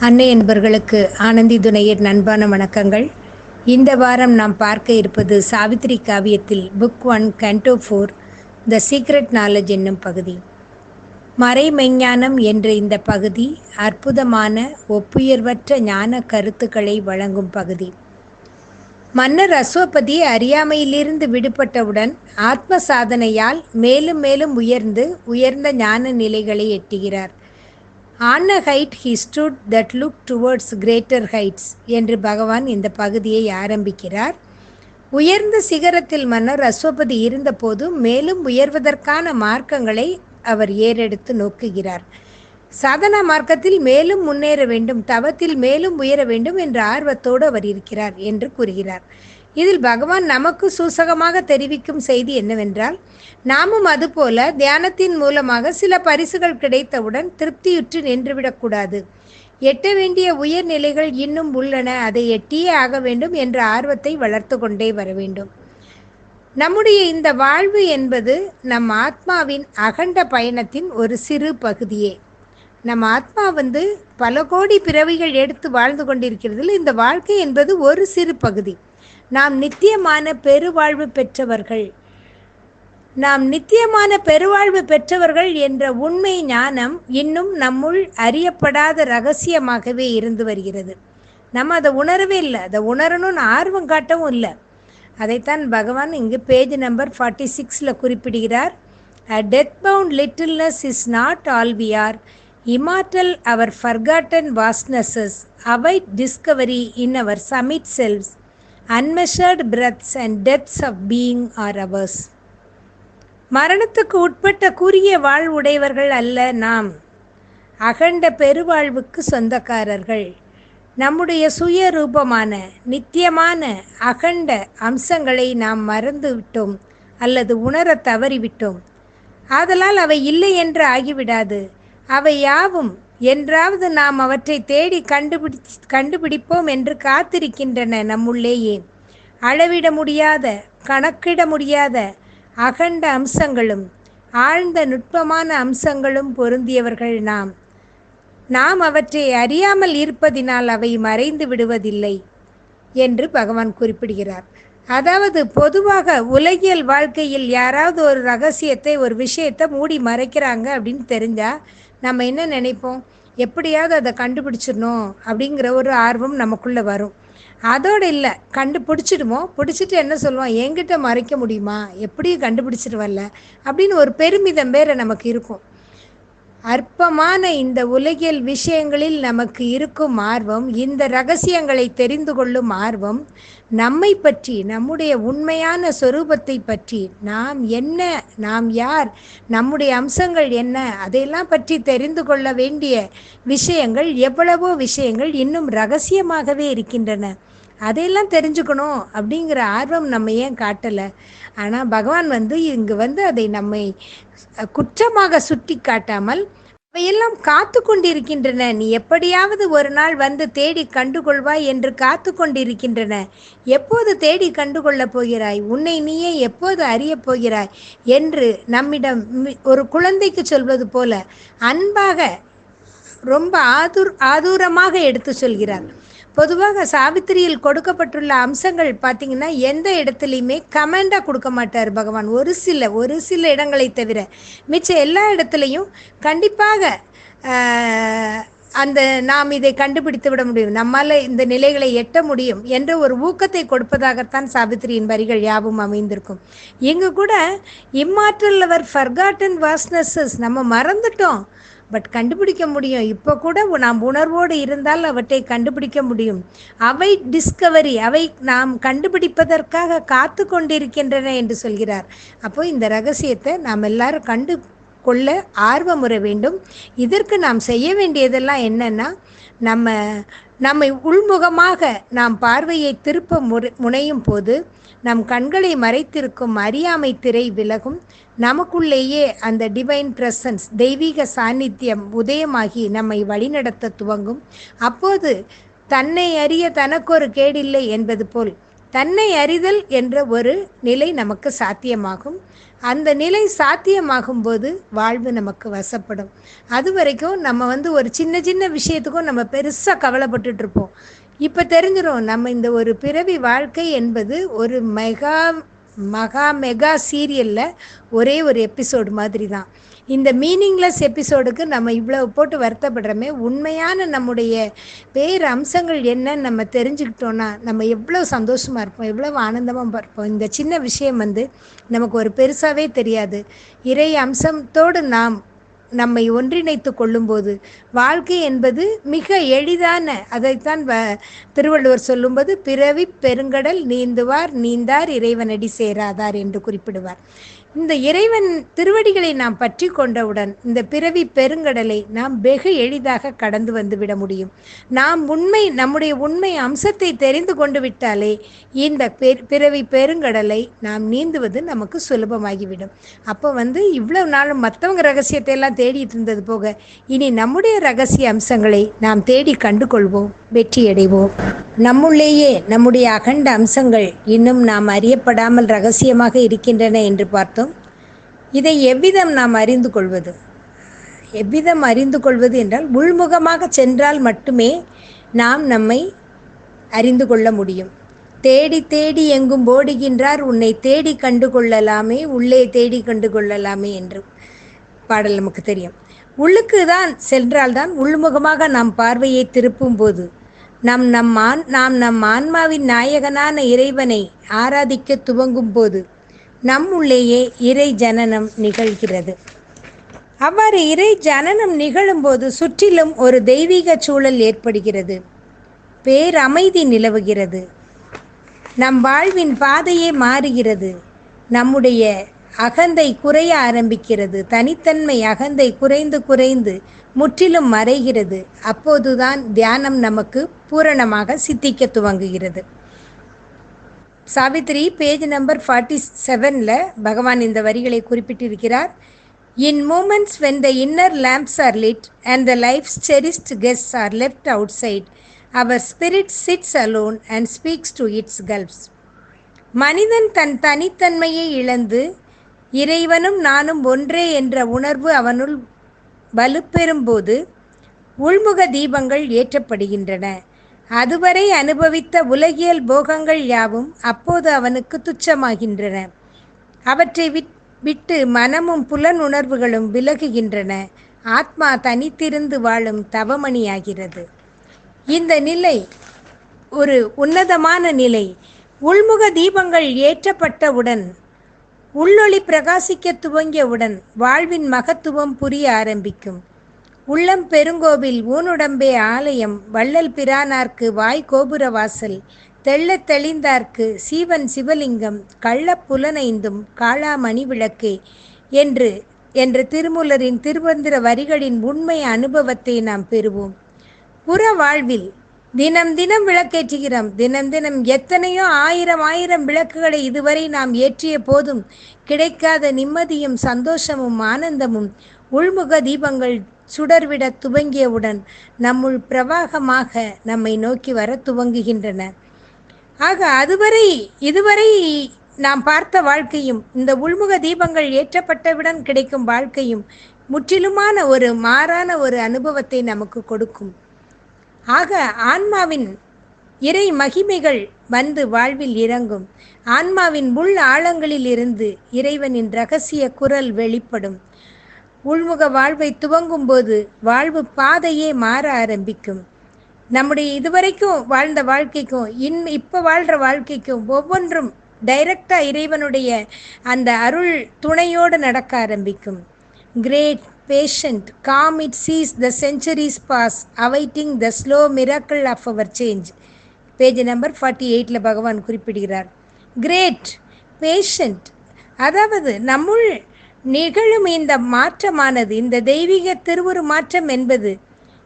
அன்னை என்பர்களுக்கு ஆனந்தி துணையர் அன்பான வணக்கங்கள். இந்த வாரம் நாம் பார்க்க இருப்பது சாவித்திரி காவியத்தில் book 1 canto 4 the secret knowledge என்னும் பகுதி. மறைமெஞ்ஞானம் என்ற இந்த பகுதி அற்புதமான ஒப்புயர்வற்ற ஞான கருத்துக்களை வழங்கும் பகுதி. மன்னர் அஸ்வபதி அறியாமையிலிருந்து விடுபட்டவுடன் ஆத்ம சாதனையால் மேலும் மேலும் உயர்ந்த ஞான நிலைகளை எட்டுகிறார். On a height he stood that looked towards greater heights என்று பகவான் இந்த பகுதியை ஆரம்பிக்கிறார். உயர்ந்த சிகரத்தில் மன்னர் அஸ்வபதி இருந்தபோது மேலும் உயர்வதற்கான மார்க்கங்களை அவர் ஏறெடுத்து நோக்குகிறார். சாதனா மார்க்கத்தில் மேலும் முன்னேற வேண்டும், தவத்தில் மேலும் உயர வேண்டும் என்ற ஆர்வத்தோடு அவர் இருக்கிறார் என்று கூறுகிறார். இதில் பகவான் நமக்கு சூசகமாக தெரிவிக்கும் செய்தி என்னவென்றால், நாமும் அதுபோல தியானத்தின் மூலமாக சில பரிசுகள் கிடைத்தவுடன் திருப்தியுற்று நின்றுவிடக்கூடாது. எட்ட வேண்டிய உயர்நிலைகள் இன்னும் உள்ளன, அதை எட்டியே ஆக வேண்டும் என்ற ஆர்வத்தை வளர்த்து கொண்டே வர வேண்டும். நம்முடைய இந்த வாழ்வு என்பது நம் ஆத்மாவின் அகண்ட பயணத்தின் ஒரு சிறு பகுதியே. நம் ஆத்மா பல கோடி பிறவிகள் எடுத்து வாழ்ந்து கொண்டிருக்கிறது. இந்த வாழ்க்கை என்பது ஒரு சிறு பகுதி. நாம் நித்தியமான பெருவாழ்வு பெற்றவர்கள் என்ற உண்மை ஞானம் இன்னும் நம்முள் அறியப்படாத ரகசியமாகவே இருந்து வருகிறது. நம்ம அதை உணரவே இல்லை, அதை உணரணும்னு ஆர்வம் காட்டவும் இல்லை. அதைத்தான் பகவான் இங்கு பேஜ் நம்பர் 46 குறிப்பிடுகிறார். A death-bound littleness is not all we are. Immortal our forgotten vastnesses await discovery in our summit selves. Unmeasured breadths and depths of being are ours. மரணத்துக்கு உட்பட்ட குறுகிய வாழ்வுடையவர்கள் அல்ல நாம். அகண்ட பெருவாழ்வுக்கு சொந்தக்காரர்கள். நம்முடைய சுயரூபமான நித்தியமான அகண்ட அம்சங்களை நாம் மறந்து விட்டோம் அல்லது உணர தவறிவிட்டோம். ஆதலால் அவை இல்லை என்று ஆகிவிடாது. அவை யாவும் என்றாவது நாம் அவற்றை தேடி கண்டுபிடிப்போம் என்று காத்திருக்கின்றன நம்முள்ளேயே. அளவிட முடியாத, கணக்கிட முடியாத அகண்ட அம்சங்களும் ஆழ்ந்த நுட்பமான அம்சங்களும் பொருந்தியவர்கள் நாம் அவற்றை அறியாமல் இருப்பதினால் அவை மறைந்து விடுவதில்லை என்று பகவான் குறிப்பிடுகிறார். அதாவது பொதுவாக உலகியல் வாழ்க்கையில் யாராவது ஒரு ரகசியத்தை, ஒரு விஷயத்தை மூடி மறைக்கிறாங்க அப்படின்னு தெரிஞ்சா நம்ம என்ன நினைப்போம்? எப்படியாவது அதை கண்டுபிடிச்சிடணும் அப்படிங்கிற ஒரு ஆர்வம் நமக்குள்ளே வரும். அதோடு இல்லை, பிடிச்சிட்டு என்ன சொல்லுவோம்? என்கிட்ட மறைக்க முடியுமா? எப்படியும் கண்டுபிடிச்சிடுவல்ல அப்படின்னு ஒரு பெருமிதம் வேற நமக்கு இருக்கும். அற்பமான இந்த உலகியல் விஷயங்களில் நமக்கு இருக்கும் ஆர்வம், இந்த ரகசியங்களை தெரிந்து கொள்ளும் ஆர்வம், நம்மை பற்றி, நம்முடைய உண்மையான சொரூபத்தை பற்றி, நாம் என்ன, நாம் யார், நம்முடைய அம்சங்கள் என்ன, அதையெல்லாம் பற்றி தெரிந்து கொள்ள வேண்டிய விஷயங்கள், எவ்வளவோ விஷயங்கள் இன்னும் ரகசியமாகவே இருக்கின்றன. அதையெல்லாம் தெரிஞ்சுக்கணும் அப்படிங்கிற ஆர்வம் நம்ம ஏன் காட்டலை? ஆனால் பகவான் இங்கு அதை நம்மை குற்றமாக சுட்டி காட்டாமல் அவையெல்லாம் காத்து கொண்டிருக்கின்றன. நீ எப்படியாவது ஒரு நாள் தேடி கண்டுகொள்வாய் என்று காத்து கொண்டிருக்கின்றன. எப்போது தேடி கண்டுகொள்ளப் போகிறாய்? உன்னை நீயே எப்போது அறியப் போகிறாய் என்று நம்மிடம் ஒரு குழந்தைக்கு சொல்வது போல அன்பாக, ரொம்ப ஆதூரமாக எடுத்து சொல்கிறார். பொதுவாக சாவித்திரியில் கொடுக்கப்பட்டுள்ள அம்சங்கள் பார்த்தீங்கன்னா எந்த இடத்துலையுமே கமெண்டாக கொடுக்க மாட்டார் பகவான். ஒரு சில இடங்களை தவிர மிச்ச எல்லா இடத்துலையும் கண்டிப்பாக நாம் இதை கண்டுபிடித்து விட முடியும், நம்மால் இந்த நிலைகளை எட்ட முடியும் என்ற ஒரு ஊக்கத்தை கொடுப்பதாகத்தான் சாவித்திரியின் வரிகள் யாவும் அமைந்திருக்கும். இங்கு கூட இம்மாற்றல் அவர் ஃபர்காட்டன் வாஸ்னஸஸ், நம்ம மறந்துட்டோம், பட் கண்டுபிடிக்க முடியும். இப்போ கூட நாம் உணர்வோடு இருந்தால் அவற்றை கண்டுபிடிக்க முடியும். அவை டிஸ்கவரி, அவை நாம் கண்டுபிடிப்பதற்காக காத்து கொண்டிருக்கின்றன என்று சொல்கிறார். அப்போ இந்த ரகசியத்தை நாம் எல்லாரும் கண்டு கொள்ள ஆர்வமுற வேண்டும். இதற்கு நாம் செய்ய வேண்டியதெல்லாம் என்னன்னா, நம்மை உள்முகமாக நாம் பார்வையை திருப்ப முனையும் போது நம் கண்களை மறைத்திருக்கும் அறியாமை திரை விலகும். நமக்குள்ளேயே அந்த டிவைன் பிரசன்ஸ், தெய்வீக சாநித்தியம் உதயமாகி நம்மை வழிநடத்த துவங்கும். அப்போது தன்னை அறிய தனக்கொரு கேடில்லை என்பது போல் தன்னை அறிதல் என்ற ஒரு நிலை நமக்கு சாத்தியமாகும். அந்த நிலை சாத்தியமாகும்போது வாழ்வு நமக்கு வசப்படும். அது வரைக்கும் நம்ம ஒரு சின்ன சின்ன விஷயத்துக்கும் நம்ம பெருசாக கவலைப்பட்டுட்டு இருப்போம். இப்போ தெரிஞ்சிடும், நம்ம இந்த ஒரு பிறவி வாழ்க்கை என்பது ஒரு மெகா சீரியலில் ஒரே ஒரு எபிசோடு மாதிரி தான். இந்த மீனிங்லெஸ் எபிசோடுக்கு நம்ம இவ்வளவு போட்டு வருத்தப்படுறோமே, உண்மையான நம்முடைய பேர் அம்சங்கள் என்னன்னு நம்ம தெரிஞ்சுக்கிட்டோன்னா நம்ம எவ்வளோ சந்தோஷமாக இருப்போம், எவ்வளோ ஆனந்தமாக இருப்போம். இந்த சின்ன விஷயம் நமக்கு ஒரு பெருசாகவே தெரியாது. இறை அம்சத்தோடு நம்மை ஒன்றிணைத்து கொள்ளும்போது வாழ்க்கை என்பது மிக எளிதான, அதைத்தான் திருவள்ளுவர் சொல்லும்போது பிறவி பெருங்கடல் நீந்துவார் நீந்தார் இறைவனடி சேராதார் என்று குறிப்பிடுவார். இந்த இறைவன் திருவடிகளை நாம் பற்றி கொண்டவுடன் இந்த பிறவி பெருங்கடலை நாம் வெகு எளிதாக கடந்து வந்துவிட முடியும். நம்முடைய உண்மை அம்சத்தை தெரிந்து கொண்டு விட்டாலே இந்த பிறவி பெருங்கடலை நாம் நீந்துவது நமக்கு சுலபமாகிவிடும். அப்போ இவ்வளவு நாளும் மற்றவங்க ரகசியத்தை எல்லாம் தேடிட்டு இருந்தது போக இனி நம்முடைய ரகசிய அம்சங்களை நாம் தேடி கண்டு கொள்வோம், வெற்றியடைவோம். நம்முள்ளேயே நம்முடைய அகண்ட அம்சங்கள் இன்னும் நாம் அறியப்படாமல் ரகசியமாக இருக்கின்றன என்று பார்த்தோம். இதை எவ்விதம் நாம் அறிந்து கொள்வது? என்றால் உள்முகமாக சென்றால் மட்டுமே நாம் நம்மை அறிந்து கொள்ள முடியும். தேடி தேடி எங்கும் ஓடுகின்றார், உன்னை தேடி கண்டு கொள்ளலாமே, உள்ளே தேடி கண்டு கொள்ளலாமே என்று பாடல் நமக்கு தெரியும். உள்ளுக்கு தான் சென்றால்தான் உள்முகமாக நாம் பார்வையை திருப்பும் போது நாம் நம் ஆன்மாவின் நாயகனான இறைவனை ஆராதிக்க துவங்கும் போது நம்முள்ளேயே இறை ஜனனம் நிகழ்கிறது. அவ்வாறு இறை ஜனனம் நிகழும்போது சுற்றிலும் ஒரு தெய்வீக சூழல் ஏற்படுகிறது, பேரமைதி நிலவுகிறது, நம் வாழ்வின் பாதையே மாறுகிறது, நம்முடைய அகந்தை குறைய ஆரம்பிக்கிறது, தனித்தன்மை அகந்தை குறைந்து குறைந்து முற்றிலும் மறைகிறது. அப்போதுதான் தியானம் நமக்கு பூரணமாக சித்திக்க துவங்குகிறது. சாவித்ரி பேஜ் நம்பர் 47 பகவான் இந்த வரிகளை குறிப்பிட்டிருக்கிறார். In moments when the inner lamps are lit and the life's cherished guests are left outside, our spirit sits alone and speaks to its gulfs. மனிதன் தன் தனித்தன்மையை இழந்து இறைவனும் நானும் ஒன்றே என்ற உணர்வு அவனுள் வலுப்பெறும்போது உள்முக தீபங்கள் ஏற்றப்படுகின்றன. அதுவரை அனுபவித்த உலகியல் போகங்கள் யாவும் அப்போது அவனுக்கு துச்சமாகின்றன. அவற்றை விட்டு மனமும் புலன் உணர்வுகளும் விலகுகின்றன. ஆத்மா தனித்திருந்து வாழும் தவமணியாகிறது. இந்த நிலை ஒரு உன்னதமான நிலை. உள்முக தீபங்கள் ஏற்றப்பட்டவுடன், உள்ளொளி பிரகாசிக்க துவங்கியவுடன் வாழ்வின் மகத்துவம் புரிய ஆரம்பிக்கும். உள்ளம் பெருங்கோவில், ஊனுடம்பே ஆலயம், வள்ளல் பிரானார்க்கு வாய் கோபுர வாசல், தெள்ளத் தெளிந்தார்க்கு சீவன் சிவலிங்கம், கள்ள புலனைந்தும் காளாமணி விளக்கே என்று திருமூலரின் திருமந்திர வரிகளின் உண்மை அனுபவத்தை நாம் பெறுவோம். புற வாழ்வில் தினம் தினம் விளக்கேற்றுகிறோம். தினம் தினம் எத்தனையோ ஆயிரம் விளக்குகளை இதுவரை நாம் ஏற்றிய போதும் கிடைக்காத நிம்மதியும் சந்தோஷமும் ஆனந்தமும் உள்முக தீபங்கள் சுடர்விட துவங்கியவுடன் நம்முள் பிரவாகமாக நம்மை நோக்கி வர துவங்குகின்றன. ஆக இதுவரை நாம் பார்த்த வாழ்க்கையும் இந்த உள்முக தீபங்கள் ஏற்றப்பட்டவுடன் கிடைக்கும் வாழ்க்கையும் முற்றிலுமான ஒரு மாறான ஒரு அனுபவத்தை நமக்கு கொடுக்கும். ஆக ஆன்மாவின் இறை மகிமைகள் வாழ்வில் இறங்கும். ஆன்மாவின் உள் ஆழங்களில் இருந்து இறைவனின் இரகசிய குரல் வெளிப்படும். உள்முக வாழ்வை துவங்கும் போது வாழ்வு பாதையே மாற ஆரம்பிக்கும். நம்முடைய இதுவரைக்கும் வாழ்ந்த வாழ்க்கைக்கும் இப்போ வாழ்கிற வாழ்க்கைக்கும் ஒவ்வொன்றும் டைரக்டாக இறைவனுடைய அந்த அருள் துணையோடு நடக்க ஆரம்பிக்கும். Great patient, calm it sees the centuries pass, awaiting the slow miracle of our change. Page number 48 பகவான் குறிப்பிடுகிறார். கிரேட் பேஷண்ட், அதாவது நம்முள் நிகழும் இந்த மாற்றமானது, இந்த தெய்வீக திருவுரு மாற்றம் என்பது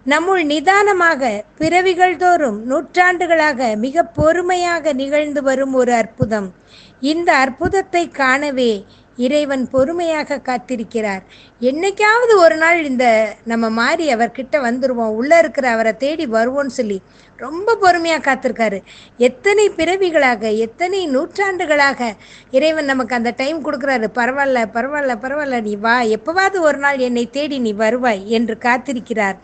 நம்முள் நிதானமாக பிறவிகள் தோறும் நூற்றாண்டுகளாக மிக பொறுமையாக நிகழ்ந்து வரும் ஒரு அற்புதம். இந்த அற்புதத்தை காணவே இறைவன் பொறுமையாக காத்திருக்கிறார். என்னைக்காவது ஒரு நாள் இந்த நம்ம மாறி அவர்கிட்ட வந்துடுவோம், உள்ளே இருக்கிற அவரை தேடி வருவோன்னு சொல்லி ரொம்ப பொறுமையாக காத்திருக்காரு. எத்தனை பிறவிகளாக, எத்தனை நூற்றாண்டுகளாக இறைவன் நமக்கு அந்த டைம் கொடுக்குறாரு. பரவாயில்ல பரவாயில்ல பரவாயில்ல, நீ வா, எப்போவாவது ஒரு நாள் என்னை தேடி நீ வருவாய் என்று காத்திருக்கிறார்.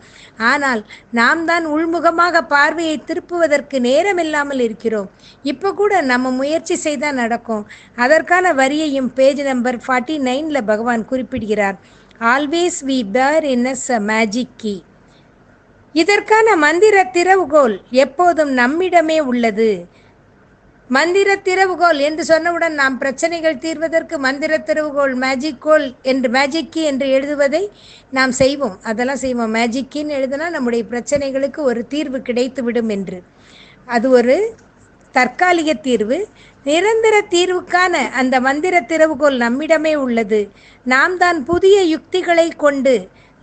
ஆனால் நாம் தான் உள்முகமாக பார்வையை திருப்புவதற்கு நேரம் இல்லாமல் இருக்கிறோம். இப்போ கூட நம்ம முயற்சி செய்தால் நடக்கும். அதற்கான வரியையும் பேஜ் நம்பர் 49 பகவான் குறிப்பிடுகிறார். ஆல்வேஸ் வி பேர் in as a magic key. இதற்கான மந்திர திறவுகோல் எப்போதும் நம்மிடமே உள்ளது. மந்திர திறவுகோல் என்று சொன்னவுடன் நாம் பிரச்சனைகள் தீர்வதற்கு மந்திர திறவுகோல், மேஜிக் கோல் என்று, மேஜிக் கீ என்று எழுதுவதை நாம் செய்வோம். அதெல்லாம் செய்வோம். மேஜிக் கீன்னு எழுதுனா நம்முடைய பிரச்சனைகளுக்கு ஒரு தீர்வு கிடைத்து விடும் என்று. அது ஒரு தற்காலிக தீர்வு. நிரந்தர தீர்வுக்கான அந்த மந்திர திறவுகோல் நம்மிடமே உள்ளது. நாம் தான் புதிய யுக்திகளை கொண்டு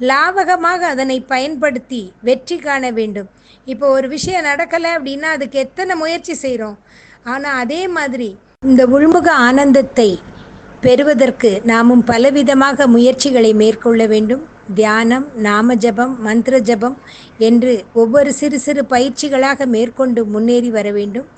லாவகமாக அதனை பயன்படுத்தி வெற்றி காண வேண்டும். இப்போ ஒரு விஷயம் நடக்கலை அப்படின்னா அதுக்கு எத்தனை முயற்சி செய்கிறோம். ஆனால் அதே மாதிரி இந்த உள்முக ஆனந்தத்தை பெறுவதற்கு நாமும் பலவிதமாக முயற்சிகளை மேற்கொள்ள வேண்டும். தியானம், நாம ஜபம், மந்திர ஜபம் என்று ஒவ்வொரு சிறு சிறு பயிற்சிகளாக மேற்கொண்டு முன்னேறி வர வேண்டும்.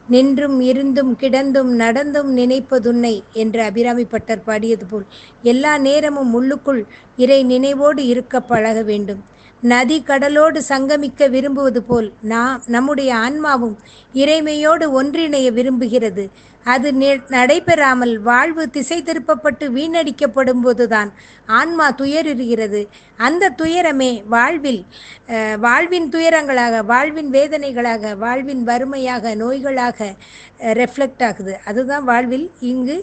நின்றும் இருந்தும் கிடந்தும் நடந்தும் நினைப்பதுன்னை என்று அபிராமி பட்டர் பாடியது போல் எல்லா நேரமும் உள்ளுக்குள் இறை நினைவோடு இருக்க பழக வேண்டும். நதி கடலோடு சங்கமிக்க விரும்புவது போல் நம்முடைய ஆன்மாவும் இறைமையோடு ஒன்றிணைய விரும்புகிறது. அது நடைபெறாமல் வாழ்வு திசை திருப்பப்பட்டு வீணடிக்கப்படும் போதுதான் ஆன்மா துயருகிறது. அந்த துயரமே வாழ்வின் துயரங்களாக, வாழ்வின் வேதனைகளாக, வாழ்வின் வறுமையாக, நோய்களாக ரெஃப்ளெக்ட் ஆகுது. அதுதான் வாழ்வில் இங்கு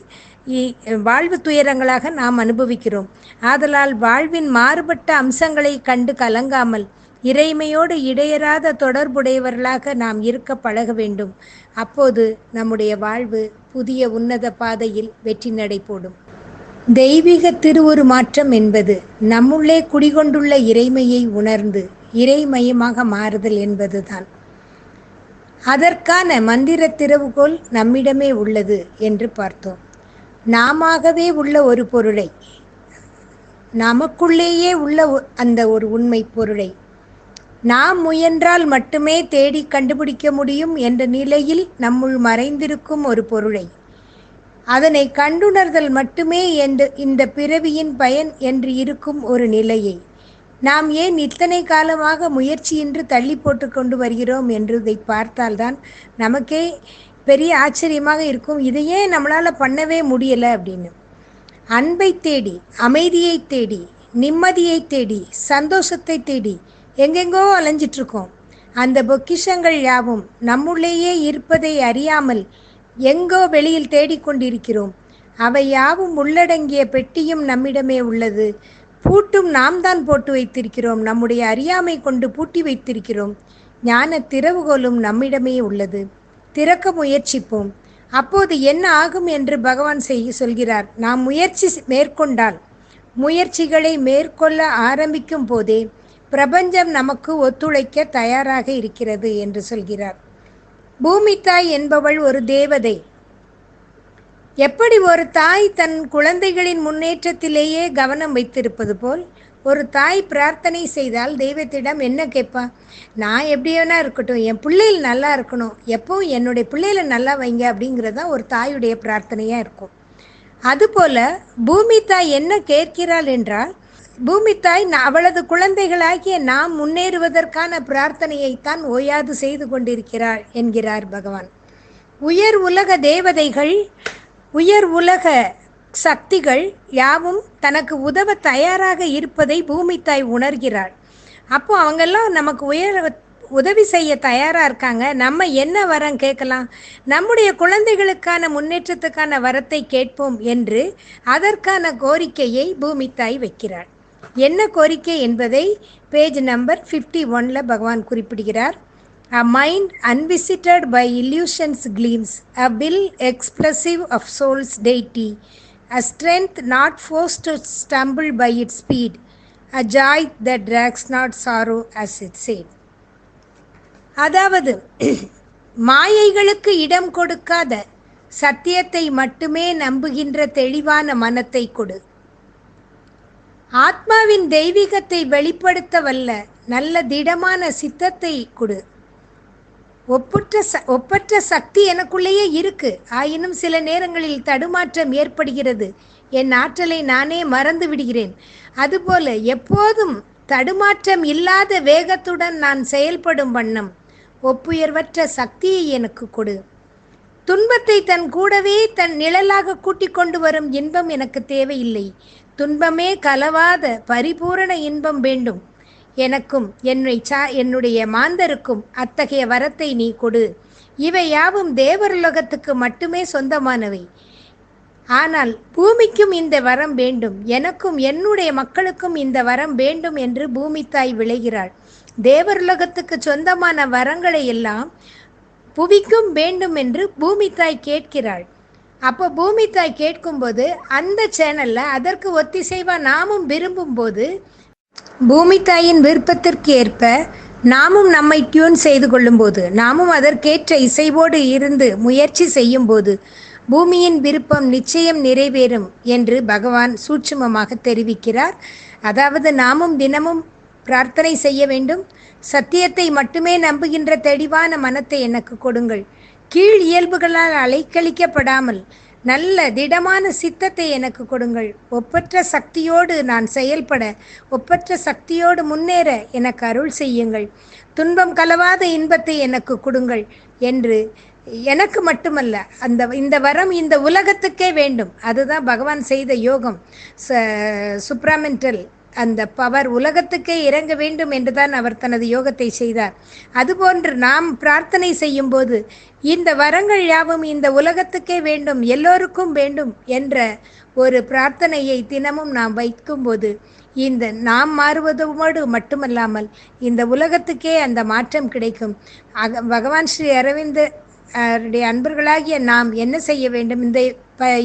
வாழ்வு துயரங்களாக நாம் அனுபவிக்கிறோம். ஆதலால் வாழ்வின் மாறுபட்ட அம்சங்களை கண்டு கலங்காமல் இறைமையோடு இடையறாத தொடர்புடையவர்களாக நாம் இருக்க பழக வேண்டும். அப்போது நம்முடைய வாழ்வு புதிய உன்னத பாதையில் வெற்றி நடை போடும். தெய்வீக திருவுரு மாற்றம் என்பது நம்முள்ளே குடிகொண்டுள்ள இறைமையை உணர்ந்து இறைமயமாக மாறுதல் என்பதுதான். அதற்கான மந்திர திறவுகோல் நம்மிடமே உள்ளது என்று பார்த்தோம். நாமவே உள்ள ஒரு பொருளை, நமக்குள்ளேயே உள்ள அந்த ஒரு உண்மை பொருளை நாம் முயன்றால் மட்டுமே தேடி கண்டுபிடிக்க முடியும் என்ற நிலையில் நம்முள் மறைந்திருக்கும் ஒரு பொருளை, அதனை கண்டுணர்தல் மட்டுமே இந்த பிறவியின் பயன் என்று இருக்கும் ஒரு நிலையை நாம் ஏன் இத்தனை காலமாக முயற்சியின்றி தள்ளி போட்டு கொண்டு வருகிறோம் என்று இதை பார்த்தால்தான் நமக்கே பெரிய ஆச்சரியமாக இருக்கும். இதையே நம்மளால் பண்ணவே முடியலை அப்படின்னு. அன்பை தேடி, அமைதியை தேடி, நிம்மதியை தேடி, சந்தோஷத்தை தேடி எங்கெங்கோ அலைஞ்சிட்ருக்கோம். அந்த பொக்கிஷங்கள் யாவும் நம்முள்ளேயே இருப்பதை அறியாமல் எங்கோ வெளியில் தேடிக்கொண்டிருக்கிறோம். அவை யாவும் உள்ளடங்கிய பெட்டியும் நம்மிடமே உள்ளது. பூட்டும் நாம் தான் போட்டு வைத்திருக்கிறோம். நம்முடைய அறியாமை கொண்டு பூட்டி வைத்திருக்கிறோம். ஞான திறவுகோலும் நம்மிடமே உள்ளது. திறக்க முயற்சிப்போம். அப்போது என்ன ஆகும் என்று பகவான் சொல்கிறார். நாம் முயற்சி மேற்கொண்டால், முயற்சிகளை மேற்கொள்ள ஆரம்பிக்கும் போதே பிரபஞ்சம் நமக்கு ஒத்துழைக்க தயாராக இருக்கிறது என்று சொல்கிறார். பூமி தாய் என்பவள் ஒரு தேவதை. எப்படி ஒரு தாய் தன் குழந்தைகளின் முன்னேற்றத்திலேயே கவனம் வைத்திருப்பது போல் ஒரு தாய் பிரார்த்தனை செய்தால் தெய்வத்திடம் என்ன கேட்பா? நான் எப்படி வேணா இருக்கட்டும், என் பிள்ளைகள் நல்லா இருக்கணும், எப்பவும் என்னுடைய பிள்ளைகளை நல்லா வைங்க அப்படிங்கிறது தான் ஒரு தாயுடைய பிரார்த்தனையாக இருக்கும். அதுபோல பூமி தாய் என்ன கேட்கிறாள் என்றால், பூமி தாய் அவளது குழந்தைகளாகிய நாம் முன்னேறுவதற்கான பிரார்த்தனையைத்தான் ஓயாது செய்து கொண்டிருக்கிறாள் என்கிறார் பகவான். உயர் உலக தேவதைகள், உயர் உலக சக்திகள் யாவும் தனக்கு உதவ தயாராக இருப்பதை பூமி தாய் உணர்கிறாள். அப்போ அவங்கெல்லாம் நமக்கு உதவி செய்ய தயாராக இருக்காங்க. நம்ம என்ன வரம் கேட்கலாம்? நம்முடைய குழந்தைகளுக்கான முன்னேற்றத்துக்கான வரத்தை கேட்போம் என்று அதற்கான கோரிக்கையை பூமி தாய் வைக்கிறாள். என்ன கோரிக்கை என்பதை பேஜ் நம்பர் 51 பகவான் குறிப்பிடுகிறார். A mind unvisited by illusions gleams, a will expressive of soul's deity, a strength not forced to stumble by its speed, a joy that drags not sorrow as it said. அதாவது மாயைகளுக்கு இடம் கொடுக்காத சத்தியத்தை மட்டுமே நம்புகின்ற தெளிவான மனத்தை கொடு. ஆத்மாவின் தெய்வீகத்தை வெளிப்படுத்த வல்ல நல்ல திடமான சித்தத்தை கொடு. ஒப்பற்ற சக்தி எனக்குள்ளேயே இருக்கு. ஆயினும் சில நேரங்களில் தடுமாற்றம் ஏற்படுகிறது. என் ஆற்றலை நானே மறந்து விடுகிறேன். அதுபோல எப்போதும் தடுமாற்றம் இல்லாத வேகத்துடன் நான் செயல்படும் வண்ணம் ஒப்புயர்வற்ற சக்தியை எனக்கு கொடு. துன்பத்தை தன் கூடவே தன் நிழலாக கூட்டிக் கொண்டு வரும் இன்பம் எனக்கு தேவையில்லை. துன்பமே கலவாத பரிபூரண இன்பம் வேண்டும். எனக்கும் என்னுடைய மாந்தருக்கும் அத்தகைய வரத்தை நீ கொடு. இவை யாவும் தேவருலகத்துக்கு மட்டுமே சொந்தமானவை. ஆனால் பூமிக்கும் இந்த வரம் வேண்டும், எனக்கும் என்னுடைய மக்களுக்கும் இந்த வரம் வேண்டும் என்று பூமி தாய் விளைகிறாள். தேவருலகத்துக்கு சொந்தமான வரங்களை எல்லாம் புவிக்கும் வேண்டும் என்று பூமி தாய் கேட்கிறாள். அப்போ பூமி தாய் கேட்கும்போது அந்த சேனல்ல அதற்கு ஒத்திசைவா நாமும் விரும்பும் போது, பூமி தாயின் விருப்பத்திற்கு ஏற்ப நாமும் நம்மை டியூன் செய்து கொள்ளும் போது, நாமும் அதற்கேற்ற இசைவோடு இருந்து முயற்சி செய்யும் போது பூமியின் விருப்பம் நிச்சயம் நிறைவேறும் என்று பகவான் சூட்சுமமாக தெரிவிக்கிறார். அதாவது நாமும் தினமும் பிரார்த்தனை செய்ய வேண்டும். சத்தியத்தை மட்டுமே நம்புகின்ற தெளிவான மனத்தை எனக்கு கொடுங்கள். கீழ் இயல்புகளால் அலைக்கழிக்கப்படாமல் நல்ல திடமான சித்தத்தை எனக்கு கொடுங்கள். ஒப்பற்ற சக்தியோடு நான் செயல்பட, ஒப்பற்ற சக்தியோடு முன்னேற எனக்கு அருள் செய்யுங்கள். துன்பம் கலவாத இன்பத்தை எனக்கு கொடுங்கள் என்று எனக்கு மட்டுமல்ல, இந்த வரம் இந்த உலகத்துக்கே வேண்டும். அதுதான் பகவான் செய்த யோகம். சுப்ராமெண்டல் அந்த பவர் உலகத்துக்கே இறங்க வேண்டும் என்றுதான் அவர் தனது யோகத்தை செய்தார். அதுபோன்று நாம் பிரார்த்தனை செய்யும் போது இந்த வரங்கள் யாவும் இந்த உலகத்துக்கே வேண்டும், எல்லோருக்கும் வேண்டும் என்ற ஒரு பிரார்த்தனையை தினமும் நாம் வைக்கும்போது இந்த நாம் மாறுவதோடு மட்டுமல்லாமல் இந்த உலகத்துக்கே அந்த மாற்றம் கிடைக்கும். பகவான் ஸ்ரீ அரவிந்த அன்பர்களாகிய நாம் என்ன செய்ய வேண்டும்? இந்த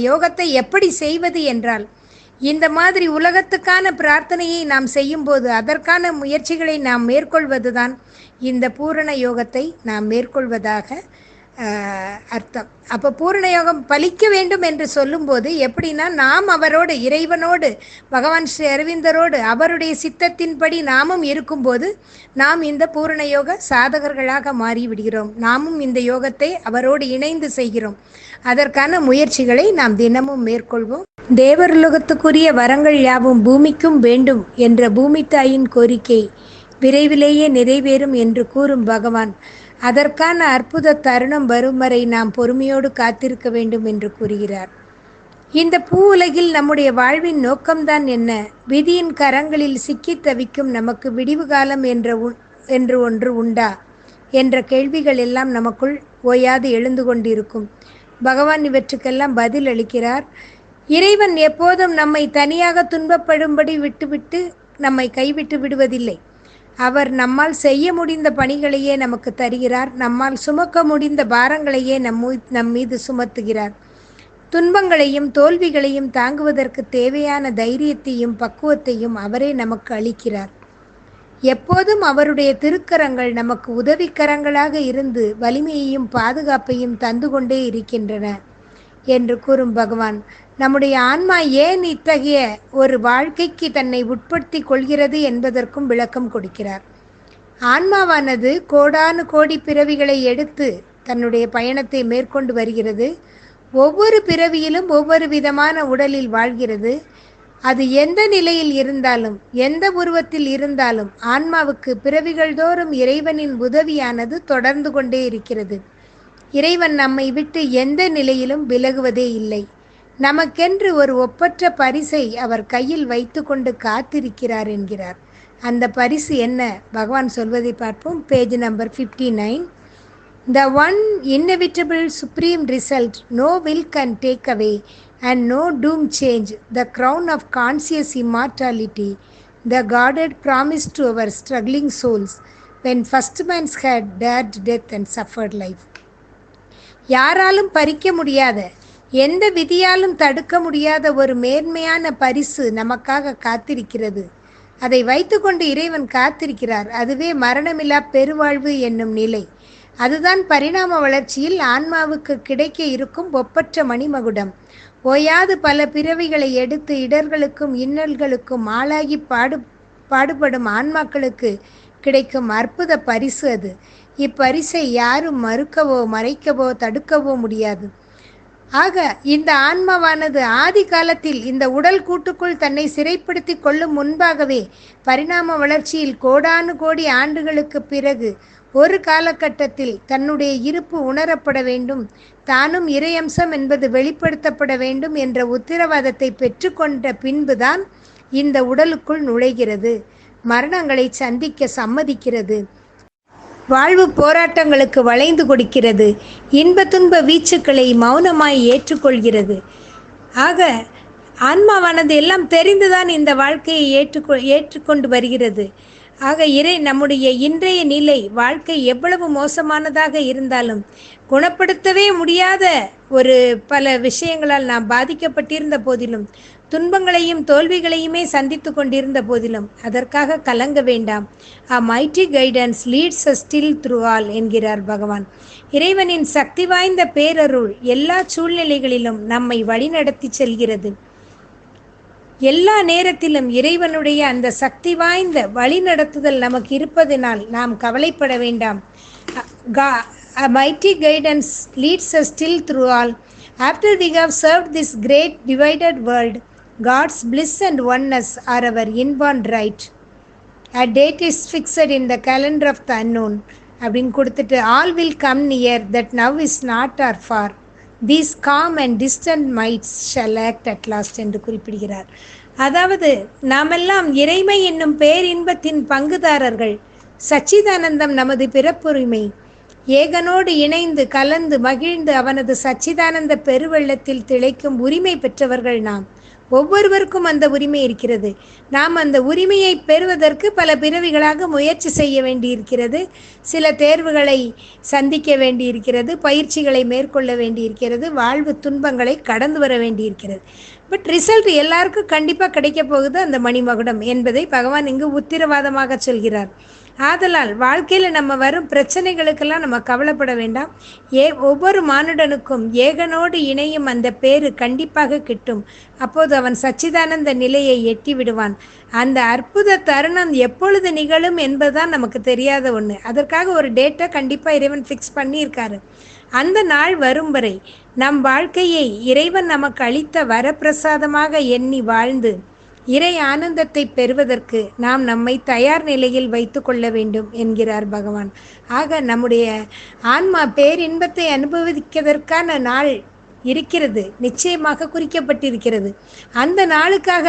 யோகத்தை எப்படி செய்வது என்றால், இந்த மாதிரி உலகத்துக்கான பிரார்த்தனையை நாம் செய்யும்போது அதற்கான முயற்சிகளை நாம் மேற்கொள்வதுதான் இந்த பூரண யோகத்தை நாம் மேற்கொள்வதாக அர்த்தம். அப்போ பூரண யோகம் பலிக்க வேண்டும் என்று சொல்லும்போது எப்படின்னா, நாம் அவரோடு, இறைவனோடு, பகவான் ஸ்ரீ அரவிந்தரோடு அவருடைய சித்தத்தின்படி நாமும் இருக்கும்போது நாம் இந்த பூரண யோக சாதகர்களாக மாறிவிடுகிறோம். நாமும் இந்த யோகத்தை அவரோடு இணைந்து செய்கிறோம். அதற்கான முயற்சிகளை நாம் தினமும் மேற்கொள்வோம். தேவருலகத்துக்குரிய வரங்கள் யாவும் பூமிக்கும் வேண்டும் என்ற பூமி தாயின் கோரிக்கை விரைவிலேயே நிறைவேறும் என்று கூறும் பகவான், அதற்கான அற்புத தருணம் வரும் வரை நாம் பொறுமையோடு காத்திருக்க வேண்டும் என்று கூறுகிறார். இந்த பூ உலகில் நம்முடைய வாழ்வின் நோக்கம்தான் என்ன? விதியின் கரங்களில் சிக்கி தவிக்கும் நமக்கு விடிவு காலம் என்று ஒன்று உண்டா என்ற கேள்விகள் எல்லாம் நமக்குள் ஓயாது எழுந்து கொண்டிருக்கும். பகவான் இவற்றுக்கெல்லாம் பதில் அளிக்கிறார். இறைவன் எப்போதும் நம்மை தனியாக துன்பப்படும்படி விட்டுவிட்டு நம்மை கைவிட்டு விடுவதில்லை. அவர் நம்மால் செய்ய முடிந்த பணிகளையே நமக்கு தருகிறார். நம்மால் சுமக்க முடிந்த பாரங்களையே நம் மீது சுமத்துகிறார். துன்பங்களையும் தோல்விகளையும் தாங்குவதற்கு தேவையான தைரியத்தையும் பக்குவத்தையும் அவரே நமக்கு அளிக்கிறார். எப்போதும் அவருடைய திருக்கரங்கள் நமக்கு உதவிக்கரங்களாக இருந்து வலிமையையும் பாதுகாப்பையும் தந்து கொண்டே இருக்கின்றன என்று கூறும் பகவான், நம்முடைய ஆன்மா ஏன் இத்தகைய ஒரு வாழ்க்கைக்கு தன்னை உட்படுத்தி கொள்கிறது என்பதற்கும் விளக்கம் கொடுக்கிறார். ஆன்மாவானது கோடானு கோடி பிறவிகளை எடுத்து தன்னுடைய பயணத்தை மேற்கொண்டு வருகிறது. ஒவ்வொரு பிறவியிலும் ஒவ்வொரு விதமான உடலில் வாழ்கிறது. அது எந்த நிலையில் இருந்தாலும், எந்த உருவத்தில் இருந்தாலும் ஆன்மாவுக்கு பிறவிகள் தோறும் இறைவனின் உதவியானது தொடர்ந்து கொண்டே இருக்கிறது. இறைவன் நம்மை விட்டு எந்த நிலையிலும் விலகுவதே இல்லை. நமக்கென்று ஒரு ஒப்பற்ற பரிசை அவர் கையில் வைத்து கொண்டு காத்திருக்கிறார் என்கிறார். அந்த பரிசு என்ன? பகவான் சொல்வதை பார்ப்போம். Page number 59. The one inevitable supreme result no will can take away and no doom change, the crown of conscious immortality, the guarded promise to our struggling souls when first man's had dared death and suffered life. யாராலும் பறிக்க முடியாத, எந்த விதியாலும் தடுக்க முடியாத ஒரு மேன்மையான பரிசு நமக்காக காத்திருக்கிறது. அதை வைத்துக்கொண்டு இறைவன் காத்திருக்கிறார். அதுவே மரணமில்லா பெருவாழ்வு என்னும் நிலை. அதுதான் பரிணாம வளர்ச்சியில் ஆன்மாவுக்கு கிடைக்க இருக்கும் ஒப்பற்ற மணிமகுடம். ஓயாது பல பிறவிகளை எடுத்து இடர்களுக்கும் இன்னல்களுக்கும் ஆளாகி பாடுபடும் ஆன்மாக்களுக்கு கிடைக்கும் அற்புத பரிசு அது. இப்பரிசை யாரும் மறுக்கவோ மறைக்கவோ தடுக்கவோ முடியாது. ஆக இந்த ஆன்மாவானது ஆதி காலத்தில் இந்த உடல் கூட்டுக்குள் தன்னை சிறைப்படுத்தி கொள்ளும் முன்பாகவே பரிணாம வளர்ச்சியில் கோடானு கோடி ஆண்டுகளுக்கு பிறகு ஒரு காலகட்டத்தில் தன்னுடைய இருப்பு உணரப்பட வேண்டும், தானும் இறையம்சம் என்பது வெளிப்படுத்தப்பட வேண்டும் என்ற உத்தரவாதத்தை பெற்றுக்கொண்ட பின்புதான் இந்த உடலுக்குள் நுழைகிறது, மரணங்களை சந்திக்க சம்மதிக்கிறது, வாழ்வு போராட்டங்களுக்கு வளைந்து கொடுக்கிறது, இன்ப துன்ப வீச்சுக்களை மௌனமாய் ஏற்றுக்கொள்கிறது. ஆக ஆன்மாவானது எல்லாம் தெரிந்துதான் இந்த வாழ்க்கையை ஏற்றுக்கொண்டு வருகிறது. ஆக நம்முடைய இன்றைய நிலை வாழ்க்கை எவ்வளவு மோசமானதாக இருந்தாலும் குணப்படுத்தவே முடியாத ஒரு பல விஷயங்களால் நாம் பாதிக்கப்பட்டிருந்த போதிலும், துன்பங்களையும் தோல்விகளையுமே சந்தித்து கொண்டிருந்த போதிலும் அதற்காக கலங்க வேண்டாம். A mighty guidance leads us still through all என்கிறார் பகவான். இறைவனின் சக்தி வாய்ந்த பேரருள் எல்லா சூழ்நிலைகளிலும் நம்மை வழிநடத்தி செல்கிறது. எல்லா நேரத்திலும் இறைவனுடைய அந்த சக்தி வாய்ந்த வழிநடத்துதல் நமக்கு இருப்பதனால் நாம் கவலைப்பட வேண்டாம். A mighty guidance leads us still through all. After we have served this great divided world, God's bliss and oneness are our inborn right. A date is fixed in the calendar of the unknown. அப்படின்னு கொடுத்துட்டு all will come near that now is not or far. These calm and distant mights shall act at last என்று குறிப்பிடுகிறார். அதாவது நாமெல்லாம் இறைமை என்னும் பேரின்பத்தின் பங்குதாரர்கள். சச்சிதானந்தம் நமது பிறப்புரிமை. ஏகனோடு இணைந்து கலந்து மகிழ்ந்து அவனது சச்சிதானந்த பெருவெள்ளத்தில் திளைக்கும் உரிமை பெற்றவர்கள் நாம். ஒவ்வொருவருக்கும் அந்த உரிமை இருக்கிறது. நாம் அந்த உரிமையை பெறுவதற்கு பல பிறவிகளாக முயற்சி செய்ய வேண்டியிருக்கிறது. சில தேர்வுகளை சந்திக்க வேண்டியிருக்கிறது, பயிற்சிகளை மேற்கொள்ள வேண்டியிருக்கிறது, வாழ்வு துன்பங்களை கடந்து வர வேண்டியிருக்கிறது. பட் ரிசல்ட் எல்லாருக்கும் கண்டிப்பாக கிடைக்க போகுது அந்த மணிமகுடம் என்பதை பகவான் இங்கு உத்திரவாதமாக சொல்கிறார். ஆதலால் வாழ்க்கையில் நம்ம வரும் பிரச்சனைகளுக்கெல்லாம் நம்ம கவலைப்பட வேண்டாம். ஒவ்வொரு மானுடனுக்கும் ஏகனோடு இணையும் அந்த பேரு கண்டிப்பாக கிட்டும். அப்போது அவன் சச்சிதானந்த நிலையை எட்டி விடுவான். அந்த அற்புத தருணம் எப்பொழுது நிகழும் என்பதுதான் நமக்கு தெரியாத ஒன்று. அதற்காக ஒரு டேட்டை கண்டிப்பாக இறைவன் ஃபிக்ஸ் பண்ணியிருக்காரு. அந்த நாள் வரும் வரை நம் வாழ்க்கையை இறைவன் நமக்கு அளித்த வரப்பிரசாதமாக எண்ணி வாழ்ந்து இறை ஆனந்தத்தை பெறுவதற்கு நாம் நம்மை தயார் நிலையில் வைத்து கொள்ள வேண்டும் என்கிறார் பகவான். ஆக நம்முடைய ஆன்மா பேரின்பத்தை அனுபவிப்பதற்கான நாள் இருக்கிறது, நிச்சயமாக குறிக்கப்பட்டிருக்கிறது. அந்த நாளுக்காக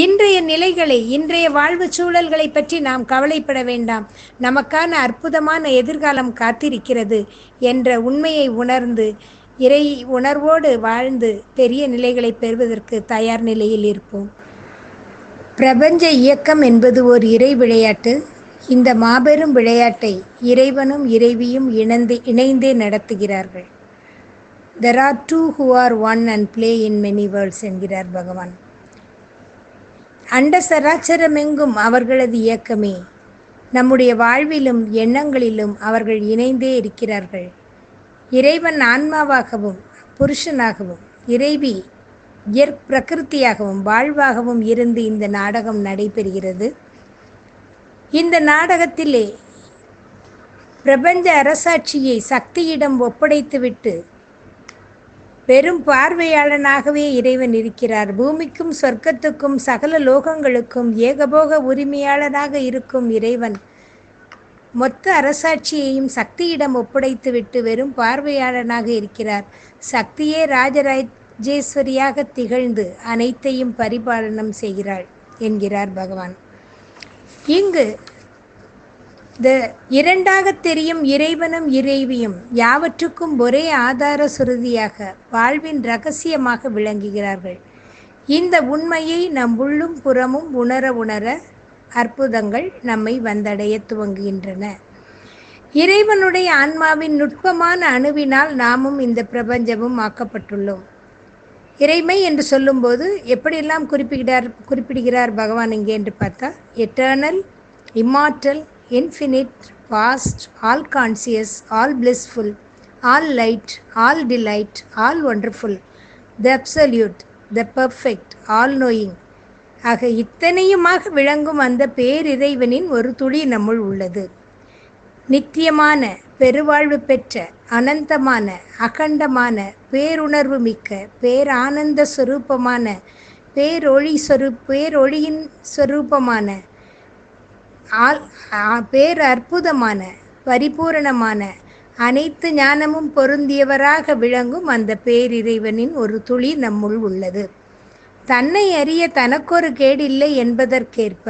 இன்றைய நிலைகளை, இன்றைய வாழ்வு சூழல்களை பற்றி நாம் கவலைப்பட வேண்டாம். நமக்கான அற்புதமான எதிர்காலம் காத்திருக்கிறது என்ற உண்மையை உணர்ந்து இறை உணர்வோடு வாழ்ந்து பெரிய நிலைகளை பெறுவதற்கு தயார் நிலையில் இருப்போம். பிரபஞ்ச இயக்கம் என்பது ஒரு இறை விளையாட்டு. இந்த மாபெரும் விளையாட்டை இறைவனும் இறைவியும் இணைந்தே நடத்துகிறார்கள். There are two who are one and play in many worlds என்கிறார் பகவான். அண்ட சராச்சரமெங்கும் அவர்களது இயக்கமே. நம்முடைய வாழ்விலும் எண்ணங்களிலும் அவர்கள் இணைந்தே இருக்கிறார்கள். இறைவன் ஆன்மாவாகவும் புருஷனாகவும், இறைவி பிரகிருத்தியாகவும் வாழ்வாகவும் இருந்து இந்த நாடகம் நடைபெறுகிறது. இந்த நாடகத்திலே பிரபஞ்ச அரசாட்சியை சக்தியிடம் ஒப்படைத்துவிட்டு பெரும் பார்வையாளனாகவே இறைவன் இருக்கிறார். பூமிக்கும் சொர்க்கத்துக்கும் சகல லோகங்களுக்கும் ஏகபோக உரிமையாளனாக இருக்கும் இறைவன் மொத்த அரசாட்சியையும் சக்தியிடம் ஒப்படைத்துவிட்டு வெறும் பார்வையாளனாக இருக்கிறார். சக்தியே ராஜராஜேஸ்வரியாக திகழ்ந்து அனைத்தையும் பரிபாலனம் செய்கிறாள் என்கிறார் பகவான். இங்கு இரண்டாக தெரியும் இறைவனும் இறைவியும் யாவற்றுக்கும் ஒரே ஆதார சுருதியாக வாழ்வின் இரகசியமாக விளங்குகிறார்கள். இந்த உண்மையை நம் உள்ளும் புறமும் உணர அற்புதங்கள் நம்மை வந்தடைய துவங்குகின்றன. இறைவனுடைய ஆன்மாவின் நுட்பமான அணுவினால் நாமும் இந்த பிரபஞ்சமும் ஆக்கப்பட்டுள்ளோம். இறைமை என்று சொல்லும்போது எப்படியெல்லாம் குறிப்பிடுகிறார் பகவான் இங்கே என்று பார்த்தா, eternal, immortal, infinite, vast, all conscious, all blissful, all light, all delight, all wonderful, the absolute, the perfect, all knowing. ஆக இத்தனையுமாக விளங்கும் அந்த பேரிறைவனின் ஒரு துளி நம்முள் உள்ளது. நித்தியமான, பெருவாழ்வு பெற்ற, அனந்தமான, அகண்டமான, பேருணர்வு மிக்க, பேரானந்த சொரூபமான, பேரொழியின் சொரூபமான, பேர் அற்புதமான, பரிபூரணமான, அனைத்து ஞானமும் பொருந்தியவராக விளங்கும் அந்த பேரிறைவனின் ஒரு துளி நம்முள் உள்ளது. தன்னை அறிய தனக்கொரு கேடில்லை என்பதற்கேற்ப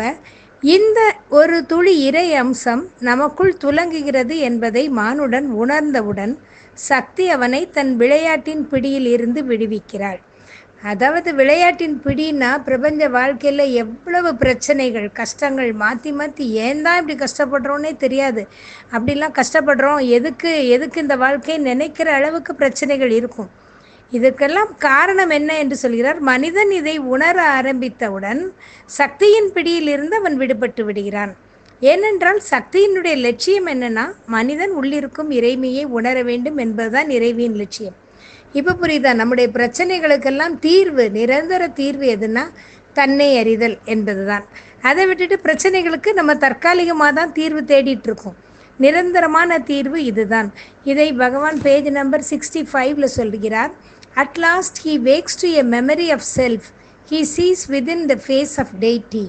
இந்த ஒரு துளி இறை அம்சம் நமக்குள் துலங்குகிறது என்பதை மானுடன் உணர்ந்தவுடன் சக்தி அவனை தன் விளையாட்டின் பிடியில் இருந்து விடுவிக்கிறாள். அதாவது விளையாட்டின் பிடினா பிரபஞ்ச வாழ்க்கையில் எவ்வளவு பிரச்சனைகள், கஷ்டங்கள் மாற்றி மாற்றி ஏன் தான் இப்படி கஷ்டப்படுறோன்னே தெரியாது. அப்படிலாம் கஷ்டப்படுறோம், எதுக்கு இந்த வாழ்க்கை நினைக்கிற அளவுக்கு பிரச்சனைகள் இருக்கும். இதற்கெல்லாம் காரணம் என்ன என்று சொல்கிறார். மனிதன் இதை உணர ஆரம்பித்தவுடன் சக்தியின் பிடியில் இருந்து அவன் விடுபட்டு விடுகிறான். ஏனென்றால் சக்தியினுடைய லட்சியம் என்னன்னா, மனிதன் உள்ளிருக்கும் இறைமையை உணர வேண்டும் என்பதுதான் இறைவியின் லட்சியம். இப்போ புரியுதா? நம்முடைய பிரச்சனைகளுக்கெல்லாம் தீர்வு, நிரந்தர தீர்வு எதுனா தன்னை அறிதல் என்பதுதான். அதை விட்டுட்டு பிரச்சனைகளுக்கு நம்ம தற்காலிகமாக தான் தீர்வு தேடிட்டு இருக்கோம். நிரந்தரமான தீர்வு இதுதான். இதை பகவான் பேஜ் நம்பர் 65 சொல்கிறார். At last he wakes to a memory of self. He sees within the face of deity.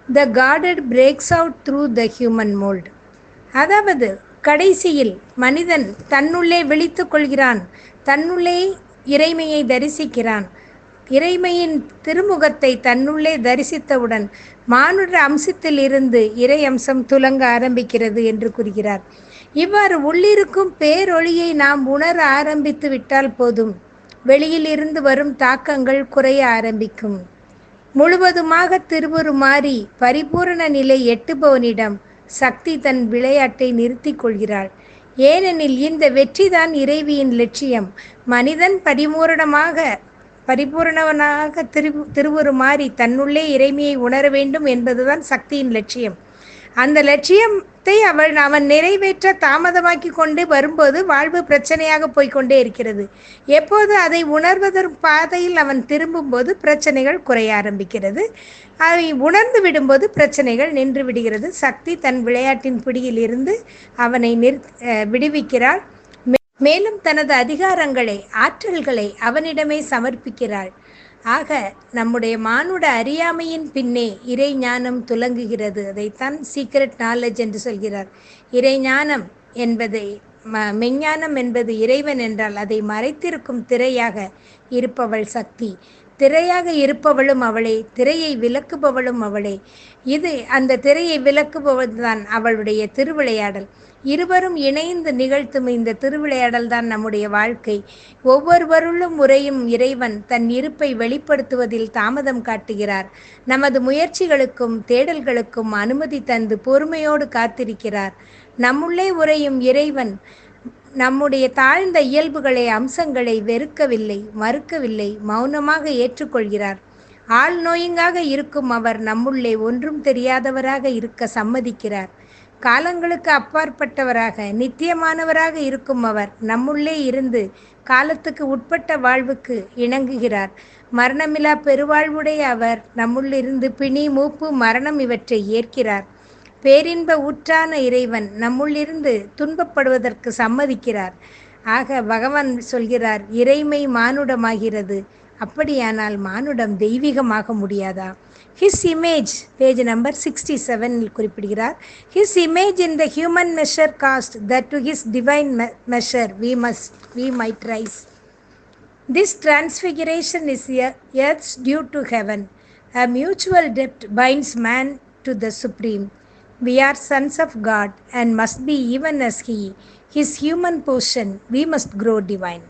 The Godhead breaks out through the human mold. அதாவது கடைசியில் மனிதன் தன்னுள்ளே விழித்துக் கொள்கிறான், தன்னுள்ளே இறைமையை தரிசிக்கிறான். இறைமையின் திருமுகத்தை தன்னுள்ளே தரிசித்தவுடன் மானுட அம்சத்தில் இருந்து இறை அம்சம் துலங்க ஆரம்பிக்கிறது என்று கூறுகிறார். இவ்வாறு உள்ளிருக்கும் பேரொளியை நாம் உணர ஆரம்பித்து விட்டால் போதும், வெளியில் இருந்து வரும் தாக்கங்கள் குறைய ஆரம்பிக்கும். முழுவதுமாக திருவுருமாறி பரிபூரண நிலை எட்டுபவனிடம் சக்தி தன் விளையாட்டை நிறுத்தி கொள்கிறாள். ஏனெனில் இந்த வெற்றிதான் இறைவியின் லட்சியம். மனிதன் பரிபூரணவனாக திருவுருமாறி தன்னுள்ளே இறைமையை உணர வேண்டும் என்பதுதான் சக்தியின் லட்சியம். அந்த லட்சியத்தை அவன் நிறைவேற்ற தாமதமாக்கி கொண்டு வரும்போது வாழ்வு பிரச்சனையாக போய்கொண்டே இருக்கிறது. எப்போது அதை உணர்வதற்கு பாதையில் அவன் திரும்பும்போது பிரச்சனைகள் குறைய ஆரம்பிக்கிறது. அதை உணர்ந்து விடும்போது பிரச்சனைகள் நின்று விடுகிறது. சக்தி தன் விளையாட்டின் பிடியில் இருந்து அவனை விடுவிக்கிறாள். மேலும் தனது அதிகாரங்களை, ஆற்றல்களை அவனிடமே சமர்ப்பிக்கிறாள். ஆக நம்முடைய மானுட அறியாமையின் பின்னே இறை ஞானம் துலங்குகிறது. அதைத்தான் சீக்ரெட் நாலேஜ் என்று சொல்கிறார். இறை ஞானம் என்பதை, மெஞ்ஞானம் என்பது இறைவன் என்றால் அதை மறைத்திருக்கும் திரையாக இருப்பவள் சக்தி. திரையாக இருப்பவளும் அவளே, திரையை விலக்குபவளும் அவளே. அந்த திரையை விலக்குபவள்தான் அவளுடைய திருவிளையாடல். இருவரும் இணைந்து நிகழ்த்தும் இந்த திருவிளையாடல் தான் நம்முடைய வாழ்க்கை. ஒவ்வொருவருள்ளும் உறையும் இறைவன் தன் இருப்பை வெளிப்படுத்துவதில் தாமதம் காட்டுகிறார். நமது முயற்சிகளுக்கும் தேடல்களுக்கும் அனுமதி தந்து பொறுமையோடு காத்திருக்கிறார். நம்முள்ளே உறையும் இறைவன் நம்முடைய தாழ்ந்த இயல்புகளை, அம்சங்களை வெறுக்கவில்லை, மறுக்கவில்லை, மௌனமாக ஏற்றுக்கொள்கிறார். ஆள் நோயிங்காக இருக்கும் அவர் நம்முள்ளே ஒன்றும் தெரியாதவராக இருக்க சம்மதிக்கிறார். காலங்களுக்கு அப்பாற்பட்டவராக, நித்தியமானவராக இருக்கும் அவர் நம்முள்ளே இருந்து காலத்துக்கு உட்பட்ட வாழ்வுக்கு இணங்குகிறார். மரணமில்லா பெருவாழ்வுடைய அவர் நம்முள்ளிருந்து பிணி, மூப்பு, மரணம் இவற்றை ஏற்கிறார். பேரின்ப ஊற்றான இறைவன் நம்முள்ளிருந்து துன்பப்படுவதற்கு சம்மதிக்கிறார். ஆக பகவான் சொல்கிறார், இறைமை மானுடமாகிறது. அப்படியானால் மானுடம் தெய்வீகமாக முடியாதா? His image, page number 67 குறிப்பிடுகிறார். His image in the human measure cast, that to his divine measure we might rise. This transfiguration is earth's due to heaven. A mutual debt binds man to the supreme. We are sons of God and must be even as he. His human portion, we must grow divine.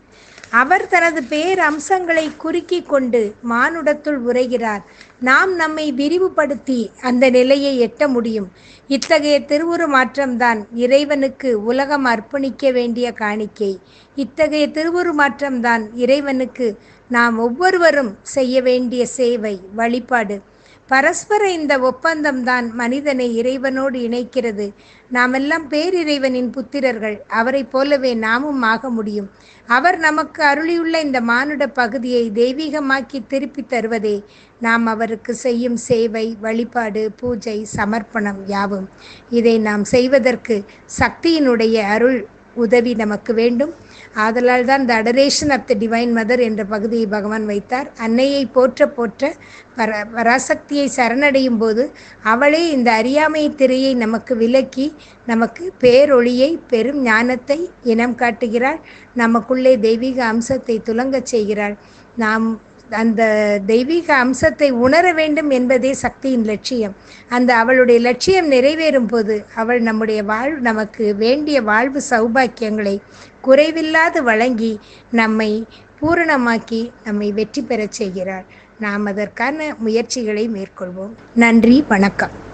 அவர் தனது பேர் அம்சங்களை குறுக்கி கொண்டு மானுடத்துள் உரைகிறார். நாம் நம்மை விரிவுபடுத்தி அந்த நிலையை எட்ட முடியும். இத்தகைய திருவுரு மாற்றம்தான் இறைவனுக்கு உலகம் அர்ப்பணிக்க வேண்டிய காணிக்கை. இத்தகைய திருவுரு மாற்றம்தான் இறைவனுக்கு நாம் ஒவ்வொருவரும் செய்ய வேண்டிய சேவை, வழிபாடு. பரஸ்பர இந்த ஒப்பந்தம்தான் மனிதனை இறைவனோடு இணைக்கிறது. நாமெல்லாம் பேரிறைவனின் புத்திரர்கள். அவரைப் போலவே நாமும் ஆக முடியும். அவர் நமக்கு அருளியுள்ள இந்த மானுட பகுதியை தெய்வீகமாக்கி திருப்பி தருவதே நாம் அவருக்கு செய்யும் சேவை, வழிபாடு, பூஜை, சமர்ப்பணம் யாவும். இதை நாம் செய்வதற்கு சக்தியினுடைய அருள் உதவி நமக்கு வேண்டும். ஆதலால் தான் the adoration of the divine mother என்ற பகுதியை பகவான் வைத்தார். அன்னையை போற்ற போற்ற பராசக்தியை சரணடையும் போது அவளே இந்த அறியாமை திரையை நமக்கு விலக்கி நமக்கு பேரொளியை, பெரும் ஞானத்தை இனம் காட்டுகிறாள். நமக்குள்ளே தெய்வீக அம்சத்தை துலங்கச் செய்கிறாள். நாம் அந்த தெய்வீக அம்சத்தை உணர வேண்டும் என்பதே சக்தியின் லட்சியம். அந்த அவளுடைய லட்சியம் நிறைவேறும் போது அவள் நம்முடைய நமக்கு வேண்டிய வாழ்வு சௌபாக்கியங்களை குறைவில்லாது வழங்கி நம்மை பூரணமாக்கி நம்மை வெற்றி பெறச் செய்கிறாள். நாம் அதற்கான முயற்சிகளை மேற்கொள்வோம். நன்றி, வணக்கம்.